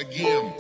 again.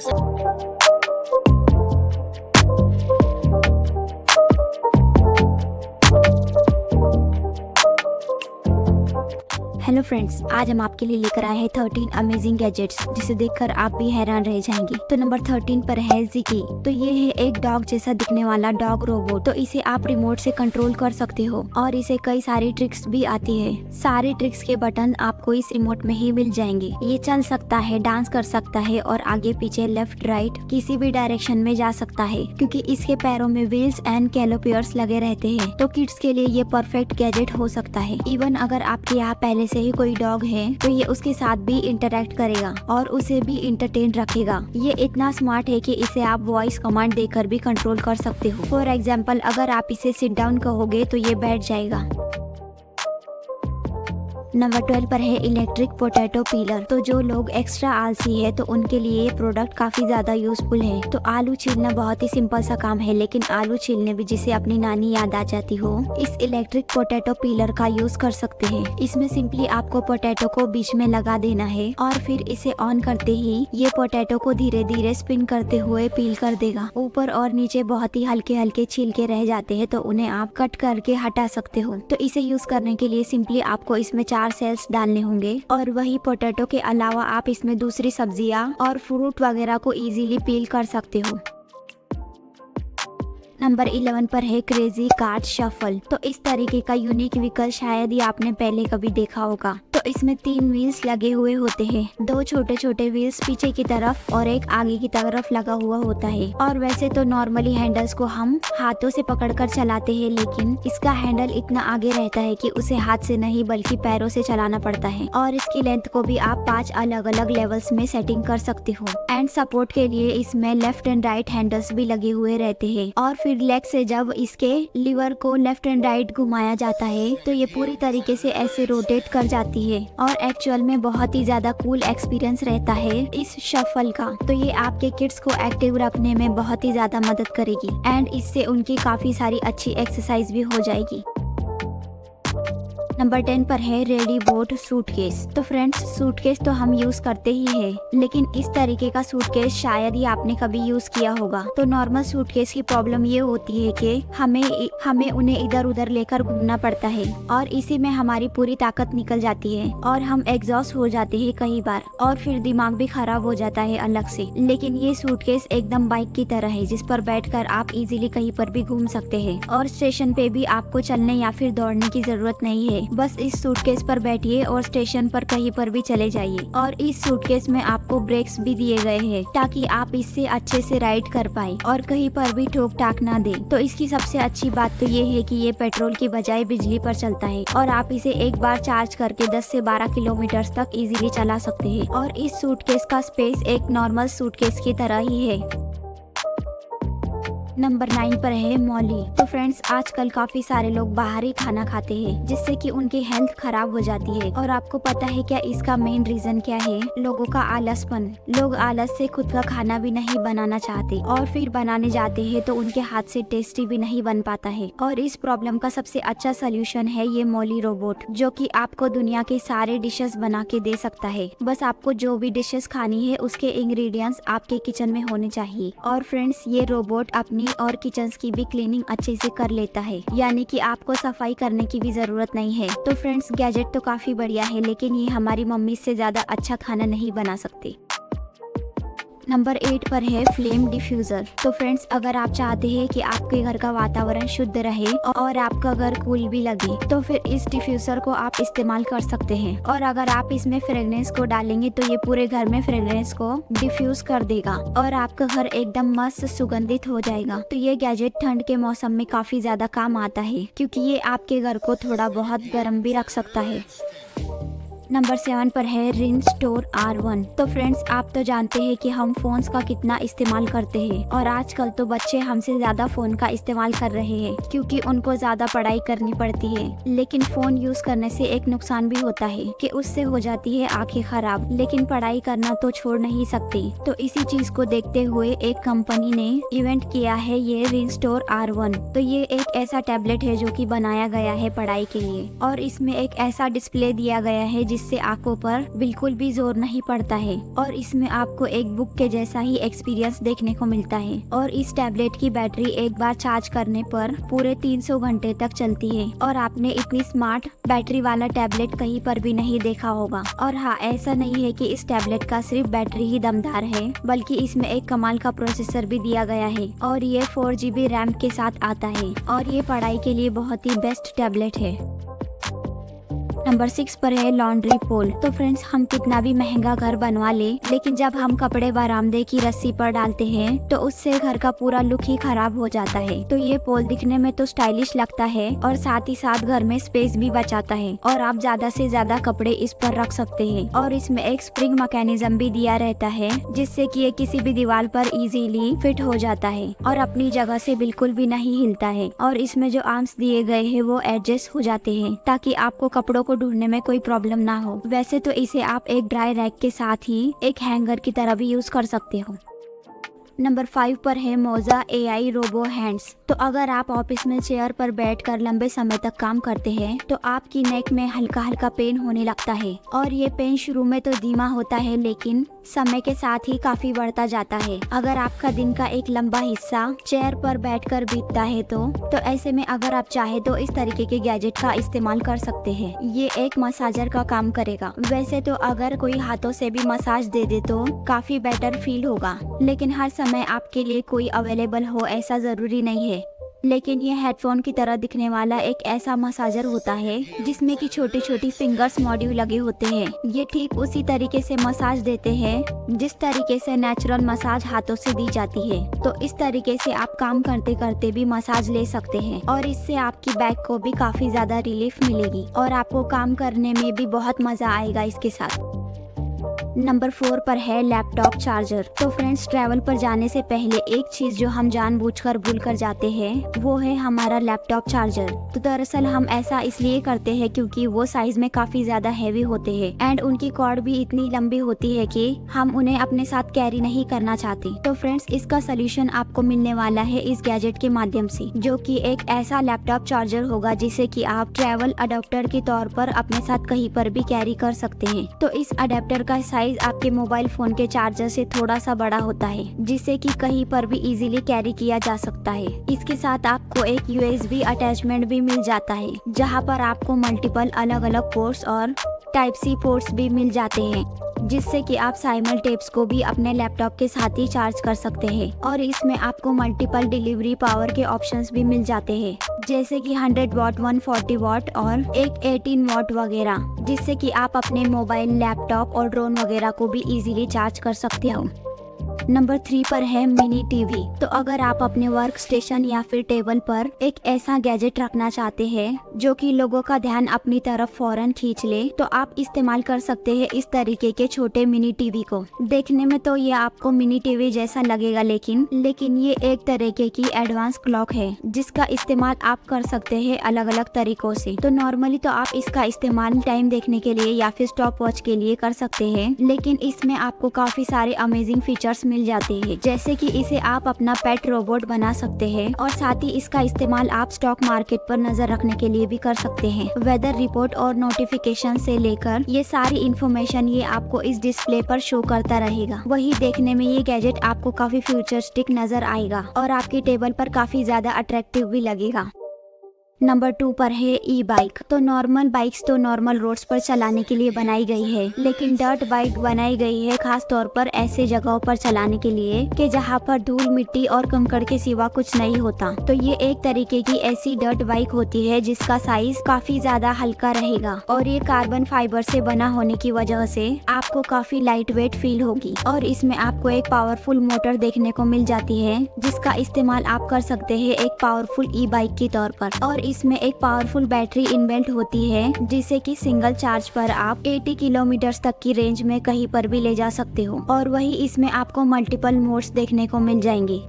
Hello friends, आज हम आपके लिए लेकर आए हैं 13 अमेजिंग गैजेट्स जिसे देखकर आप भी हैरान रह जाएंगे। तो नंबर 13 पर है जिकी। तो ये है एक डॉग जैसा दिखने वाला डॉग रोबोट। तो इसे आप रिमोट से कंट्रोल कर सकते हो और इसे कई सारी ट्रिक्स भी आती है। सारे ट्रिक्स के बटन आपको इस रिमोट में ही मिल जाएंगे। ये चल सकता है, डांस कर सकता है और आगे पीछे लेफ्ट राइट किसी भी डायरेक्शन में जा सकता है क्योंकि इसके पैरों में व्हील्स एंड कैलिपर्स लगे रहते हैं। तो किड्स के लिए ये परफेक्ट गैजेट हो सकता है। इवन अगर आपके यहाँ पहले से ही कोई डॉग है तो ये उसके साथ भी इंटरेक्ट करेगा और उसे भी इंटरटेन रखेगा। ये इतना स्मार्ट है कि इसे आप वॉइस कमांड देकर भी कंट्रोल कर सकते हो। फॉर एग्जाम्पल, अगर आप इसे सिट डाउन कहोगे तो ये बैठ जाएगा। नंबर 12 पर है इलेक्ट्रिक पोटैटो पीलर। तो जो लोग एक्स्ट्रा आलसी है तो उनके लिए ये प्रोडक्ट काफी ज्यादा यूजफुल है। तो आलू छीलना बहुत ही सिंपल सा काम है, लेकिन आलू छीलने भी जिसे अपनी नानी याद आ जाती हो, इस इलेक्ट्रिक पोटैटो पीलर का यूज कर सकते हैं। इसमें सिंपली आपको पोटैटो को बीच में लगा देना है और फिर इसे ऑन करते ही ये पोटैटो को धीरे धीरे स्पिन करते हुए पील कर देगा। ऊपर और नीचे बहुत ही हल्के हल्के छिलके रह जाते हैं तो उन्हें आप कट करके हटा सकते हो। तो इसे यूज करने के लिए सिंपली आपको इसमें 4 सेल्स डालने होंगे और वही पोटैटो के अलावा आप इसमें दूसरी सब्जियां और फ्रूट वगैरह को इजीली पील कर सकते हो। नंबर 11 पर है क्रेजी कार्ट शफल। तो इस तरीके का यूनिक व्हीकल शायद ही आपने पहले कभी देखा होगा। तो इसमें 3 व्हील्स लगे हुए होते हैं, 2 छोटे छोटे व्हील्स पीछे की तरफ और एक आगे की तरफ लगा हुआ होता है। और वैसे तो नॉर्मली हैंडल्स को हम हाथों से पकड़कर चलाते हैं, लेकिन इसका हैंडल इतना आगे रहता है कि उसे हाथ से नहीं बल्कि पैरों से चलाना पड़ता है। और इसकी लेंथ को भी आप 5 अलग अलग लेवल्स में सेटिंग कर सकते हो। एंड सपोर्ट के लिए इसमें लेफ्ट एंड राइट हैंडल्स भी लगे हुए रहते हैं। और फिर लेग से जब इसके लीवर को लेफ्ट एंड राइट घुमाया जाता है तो ये पूरी तरीके से ऐसे रोटेट कर जाती है और एक्चुअल में बहुत ही ज्यादा कूल एक्सपीरियंस रहता है इस शफल का। तो ये आपके किड्स को एक्टिव रखने में बहुत ही ज्यादा मदद करेगी एंड इससे उनकी काफी सारी अच्छी एक्सरसाइज भी हो जाएगी। नंबर 10 पर है रेडी बोट सूटकेस। तो फ्रेंड्स, सूटकेस तो हम यूज करते ही हैं, लेकिन इस तरीके का सूटकेस शायद ही आपने कभी यूज किया होगा। तो नॉर्मल सूटकेस की प्रॉब्लम ये होती है कि हमें उन्हें इधर उधर लेकर घूमना पड़ता है और इसी में हमारी पूरी ताकत निकल जाती है और हम एग्जॉस्ट हो जाते हैं कई बार और फिर दिमाग भी खराब हो जाता है अलग से। लेकिन ये सूटकेस एकदम बाइक की तरह है जिस पर बैठकर आप इजीली कहीं पर भी घूम सकते हैं और स्टेशन पे भी आपको चलने या फिर दौड़ने की जरूरत नहीं है। बस इस सूटकेस पर बैठिए और स्टेशन पर कहीं पर भी चले जाइए। और इस सूटकेस में आपको ब्रेक्स भी दिए गए हैं ताकि आप इससे अच्छे से राइड कर पाए और कहीं पर भी ठोक टाक ना दे। तो इसकी सबसे अच्छी बात तो ये है कि ये पेट्रोल की बजाय बिजली पर चलता है और आप इसे एक बार चार्ज करके 10 से 12 किलोमीटर तक इजीली चला सकते हैं। और इस सूटकेस का स्पेस एक नॉर्मल सूटकेस की तरह ही है। नंबर 9 पर है मॉली। तो फ्रेंड्स, आजकल काफी सारे लोग बाहर ही खाना खाते हैं जिससे कि उनकी हेल्थ खराब हो जाती है। और आपको पता है क्या इसका मेन रीजन क्या है? लोगों का आलसपन। लोग आलस से खुद का खाना भी नहीं बनाना चाहते और फिर बनाने जाते हैं तो उनके हाथ से टेस्टी भी नहीं बन पाता है। और इस प्रॉब्लम का सबसे अच्छा सोल्यूशन है ये मॉली रोबोट, जो कि आपको दुनिया के सारे डिशेस बना के दे सकता है। बस आपको जो भी डिशेस खानी है उसके इंग्रेडिएंट्स आपके किचन में होने चाहिए। और फ्रेंड्स, ये रोबोट अपनी और किचन की भी क्लीनिंग अच्छे से कर लेता है, यानी कि आपको सफाई करने की भी जरूरत नहीं है। तो फ्रेंड्स, गैजेट तो काफी बढ़िया है, लेकिन ये हमारी मम्मी से ज्यादा अच्छा खाना नहीं बना सकते। नंबर 8 पर है फ्लेम डिफ्यूजर। तो फ्रेंड्स, अगर आप चाहते हैं कि आपके घर का वातावरण शुद्ध रहे और आपका घर कूल भी लगे तो फिर इस डिफ्यूजर को आप इस्तेमाल कर सकते हैं। और अगर आप इसमें फ्रेग्रेंस को डालेंगे तो ये पूरे घर में फ्रेग्रेंस को डिफ्यूज कर देगा और आपका घर एकदम मस्त सुगंधित हो जाएगा। तो ये गैजेट ठंड के मौसम में काफी ज्यादा काम आता है क्योंकि ये आपके घर को थोड़ा बहुत गर्म भी रख सकता है। नंबर 7 पर है रिन स्टोर R1। तो फ्रेंड्स, आप तो जानते हैं कि हम फोन्स का कितना इस्तेमाल करते हैं और आजकल तो बच्चे हमसे ज्यादा फोन का इस्तेमाल कर रहे हैं क्योंकि उनको ज्यादा पढ़ाई करनी पड़ती है। लेकिन फोन यूज करने से एक नुकसान भी होता है कि उससे हो जाती है आंखें खराब, लेकिन पढ़ाई करना तो छोड़ नहीं सकते। तो इसी चीज को देखते हुए एक कंपनी ने इवेंट किया है ये रिन स्टोर R1। तो ये एक ऐसा टैबलेट है जो कि बनाया गया है पढ़ाई के लिए और इसमें एक ऐसा डिस्प्ले दिया गया है जिससे आंखों पर बिल्कुल भी जोर नहीं पड़ता है और इसमें आपको एक बुक के जैसा ही एक्सपीरियंस देखने को मिलता है। और इस टैबलेट की बैटरी एक बार चार्ज करने पर पूरे 300 घंटे तक चलती है और आपने इतनी स्मार्ट बैटरी वाला टैबलेट कहीं पर भी नहीं देखा होगा। और हाँ, ऐसा नहीं है कि इस टैबलेट का सिर्फ बैटरी ही दमदार है, बल्कि इसमें एक कमाल का प्रोसेसर भी दिया गया है और ये 4GB रैम के साथ आता है और ये पढ़ाई के लिए बहुत ही बेस्ट टैबलेट है। नंबर 6 पर है लॉन्ड्री पोल। तो फ्रेंड्स, हम कितना भी महंगा घर बनवा ले, लेकिन जब हम कपड़े बरामदे की रस्सी पर डालते हैं तो उससे घर का पूरा लुक ही खराब हो जाता है। तो ये पोल दिखने में तो स्टाइलिश लगता है और साथ ही साथ घर में स्पेस भी बचाता है और आप ज्यादा से ज्यादा कपड़े इस पर रख सकते हैं। और इसमें एक स्प्रिंग मैकेनिज्म भी दिया रहता है जिससे कि ये किसी भी दीवार पर इजीली फिट हो जाता है और अपनी जगह से बिल्कुल भी नहीं हिलता है। और इसमें जो आर्म्स दिए गए हैं वो एडजस्ट हो जाते हैं ताकि आपको कपड़ों को ढूंढने में कोई प्रॉब्लम ना हो। वैसे तो इसे आप एक ड्राई रैक के साथ ही एक हैंगर की तरह भी यूज कर सकते हो। नंबर 5 पर है मोजा AI रोबो हैंड्स। तो अगर आप ऑफिस में चेयर पर बैठकर लंबे समय तक काम करते हैं तो आपकी नेक में हल्का हल्का पेन होने लगता है और ये पेन शुरू में तो धीमा होता है लेकिन समय के साथ ही काफी बढ़ता जाता है। अगर आपका दिन का एक लंबा हिस्सा चेयर पर बैठकर बीतता है तो ऐसे में अगर आप चाहे तो इस तरीके के गैजेट का इस्तेमाल कर सकते हैं। ये एक मसाजर का काम करेगा। वैसे तो अगर कोई हाथों से भी मसाज दे दे तो काफी बेटर फील होगा, लेकिन हर समय आपके लिए कोई अवेलेबल हो ऐसा जरूरी नहीं है। लेकिन ये हेडफोन की तरह दिखने वाला एक ऐसा मसाजर होता है जिसमें कि छोटी छोटी फिंगर्स मॉड्यूल लगे होते हैं। ये ठीक उसी तरीके से मसाज देते हैं जिस तरीके से नेचुरल मसाज हाथों से दी जाती है। तो इस तरीके से आप काम करते करते भी मसाज ले सकते हैं और इससे आपकी बैक को भी काफी ज्यादा रिलीफ मिलेगी और आपको काम करने में भी बहुत मजा आएगा इसके साथ। नंबर 4 पर है लैपटॉप चार्जर। तो फ्रेंड्स, ट्रैवल पर जाने से पहले एक चीज जो हम जानबूझकर भूल कर जाते हैं वो है हमारा लैपटॉप चार्जर। तो दरअसल हम ऐसा इसलिए करते हैं क्योंकि वो साइज में काफी ज्यादा हैवी होते हैं एंड उनकी कॉर्ड भी इतनी लंबी होती है कि हम उन्हें अपने साथ कैरी नहीं करना चाहते। तो फ्रेंड्स, इसका सोल्यूशन आपको मिलने वाला है इस गैजेट के माध्यम से, जो कि एक ऐसा लैपटॉप चार्जर होगा जिसे कि आप ट्रैवल अडेप्टर के तौर पर अपने साथ कहीं पर भी कैरी कर सकते हैं। तो इस अडेप्टर का साइज आपके मोबाइल फोन के चार्जर से थोड़ा सा बड़ा होता है जिसे कि कहीं पर भी इजीली कैरी किया जा सकता है। इसके साथ आपको एक USB अटैचमेंट भी मिल जाता है जहां पर आपको मल्टीपल अलग अलग पोर्ट्स और टाइप C पोर्ट्स भी मिल जाते हैं जिससे कि आप साइमल टेप्स को भी अपने लैपटॉप के साथ ही चार्ज कर सकते हैं। और इसमें आपको मल्टीपल डिलीवरी पावर के ऑप्शंस भी मिल जाते हैं जैसे कि 100 वाट, 140 वाट और एक 18 वाट वगैरह, जिससे कि आप अपने मोबाइल, लैपटॉप और ड्रोन वगैरह को भी इजीली चार्ज कर सकते हो। नंबर 3 पर है मिनी टीवी। तो अगर आप अपने वर्क स्टेशन या फिर टेबल पर एक ऐसा गैजेट रखना चाहते हैं जो कि लोगों का ध्यान अपनी तरफ फौरन खींच ले तो आप इस्तेमाल कर सकते हैं इस तरीके के छोटे मिनी टीवी को। देखने में तो ये आपको मिनी टीवी जैसा लगेगा लेकिन ये एक तरीके की एडवांस क्लॉक है जिसका इस्तेमाल आप कर सकते हैं अलग अलग तरीकों से। तो नॉर्मली तो आप इसका इस्तेमाल टाइम देखने के लिए या फिर स्टॉप वॉच के लिए कर सकते हैं, लेकिन इसमें आपको काफी सारे अमेजिंग फीचर्स मिल जाते हैं जैसे कि इसे आप अपना पेट रोबोट बना सकते हैं और साथ ही इसका इस्तेमाल आप स्टॉक मार्केट पर नजर रखने के लिए भी कर सकते हैं। वेदर रिपोर्ट और नोटिफिकेशन से लेकर ये सारी इंफॉर्मेशन ये आपको इस डिस्प्ले पर शो करता रहेगा। वही देखने में ये गैजेट आपको काफी फ्यूचरिस्टिक नजर आएगा और आपकी टेबल पर काफी ज्यादा अट्रैक्टिव भी लगेगा। नंबर 2 पर है ई बाइक। तो नॉर्मल बाइक्स तो नॉर्मल रोड्स पर चलाने के लिए बनाई गई है, लेकिन डर्ट बाइक बनाई गई है खास तौर पर ऐसे जगहों पर चलाने के लिए कि जहां पर धूल, मिट्टी और कंकड़ के सिवा कुछ नहीं होता। तो ये एक तरीके की ऐसी डर्ट बाइक होती है जिसका साइज काफी ज्यादा हल्का रहेगा और ये कार्बन फाइबर से बना होने की वजह से आपको काफी लाइट वेट फील होगी। और इसमें आपको एक पावरफुल मोटर देखने को मिल जाती है जिसका इस्तेमाल आप कर सकते हैं एक पावरफुल ई बाइक के तौर पर। और इसमें एक पावरफुल बैटरी इनबिल्ट होती है जिसे कि सिंगल चार्ज पर आप 80 किलोमीटर तक की रेंज में कहीं पर भी ले जा सकते हो। और वही इसमें आपको मल्टीपल मोड्स देखने को मिल जाएंगे।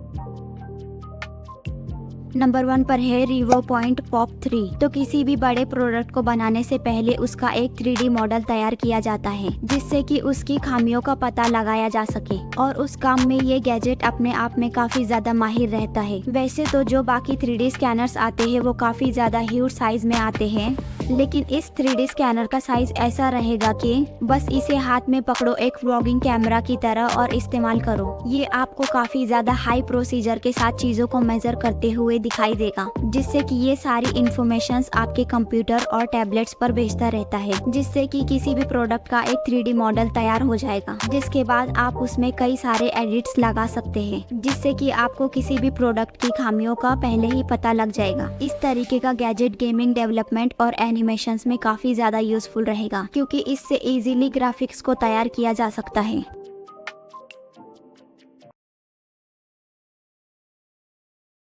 नंबर 1 पर है RevoPoint Pop 3। तो किसी भी बड़े प्रोडक्ट को बनाने से पहले उसका एक 3D मॉडल तैयार किया जाता है जिससे कि उसकी खामियों का पता लगाया जा सके और उस काम में ये गैजेट अपने आप में काफी ज्यादा माहिर रहता है। वैसे तो जो बाकी 3D स्कैनर्स आते हैं वो काफी ज्यादा ह्यूज साइज में आते हैं, लेकिन इस 3D स्कैनर का साइज ऐसा रहेगा कि बस इसे हाथ में पकड़ो एक व्लॉगिंग कैमरा की तरह और इस्तेमाल करो। ये आपको काफी ज्यादा हाई प्रोसीजर के साथ चीजों को मेजर करते हुए दिखाई देगा, जिससे कि ये सारी इंफॉर्मेशंस आपके कंप्यूटर और टैबलेट्स पर भेजता रहता है, जिससे कि किसी भी प्रोडक्ट का एक 3D मॉडल तैयार हो जाएगा, जिसके बाद आप उसमें कई सारे एडिट्स लगा सकते हैं, जिससे कि आपको किसी भी प्रोडक्ट की खामियों का पहले ही पता लग जाएगा। इस तरीके का गैजेट गेमिंग डेवलपमेंट और एनिमेशंस में काफी ज्यादा यूजफुल रहेगा, क्योंकि इससे इजीली ग्राफिक्स को तैयार किया जा सकता है।